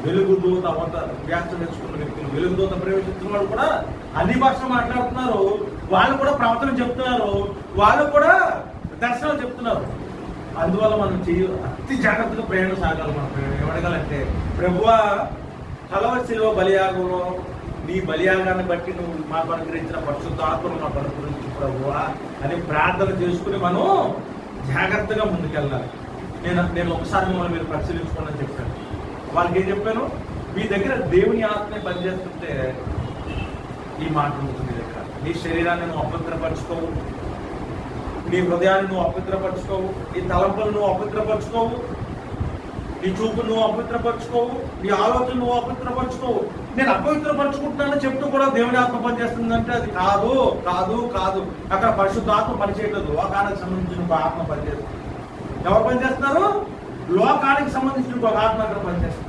వెలుగుదూత వ్యాఖ్య తెచ్చుకున్న వ్యక్తులు, వెలుగుదూత ప్రవేశించిన వాళ్ళు కూడా అన్ని భాషలు మాట్లాడుతున్నారు, వాళ్ళు కూడా ప్రవచనం చెప్తున్నారు, వాళ్ళు కూడా దర్శనాలు చెప్తున్నారు. అందువల్ల మనం అతి జాగ్రత్తగా ప్రయాణం సాగాలి. మనం ఏమడగాలంటే, ప్రభువా కలవరి శిలువ బలియాగంలో నీ బలియాగాన్ని బట్టి నువ్వు మాకు అనుగ్రహించిన పరిశుద్ధాత్మను మాకు అనుగ్రహించు ప్రభువా అని ప్రార్థన చేసుకుని మనం జాగ్రత్తగా ముందుకెళ్ళాలి. నేను ఒకసారి మిమ్మల్ని మీరు పరిశీలించుకోండి అని చెప్పాను. వాళ్ళకి ఏం చెప్పాను, మీ దగ్గర దేవుని ఆత్మే పనిచేస్తుంటే ఈ మాట ఉంటుంది. మీ దగ్గర నీ శరీరాన్ని నువ్వు అపవిత్రపరచుకోవు, నీ హృదయాన్ని నువ్వు అపవిత్రపరచుకోవు, నీ తలంపులను నువ్వు అపవిత్రపరచుకోవు, నీ చూపు నువ్వు అపవిత్రపరచుకోవు, నీ ఆలోచన నువ్వు అపవిత్రపరచుకోవు. నేను అపవిత్రపరచుకుంటున్నానని చెప్తూ కూడా దేవుని ఆత్మ పనిచేస్తుందంటే అది కాదు కాదు కాదు. అక్కడ పరిశుద్ధ ఆత్మ పనిచేయట్లేదు, లోకానికి సంబంధించిన ఒక ఆత్మ పనిచేస్తుంది. ఎవరు పనిచేస్తున్నారు? లోకానికి సంబంధించిన ఒక ఆత్మ అక్కడ పనిచేస్తుంది.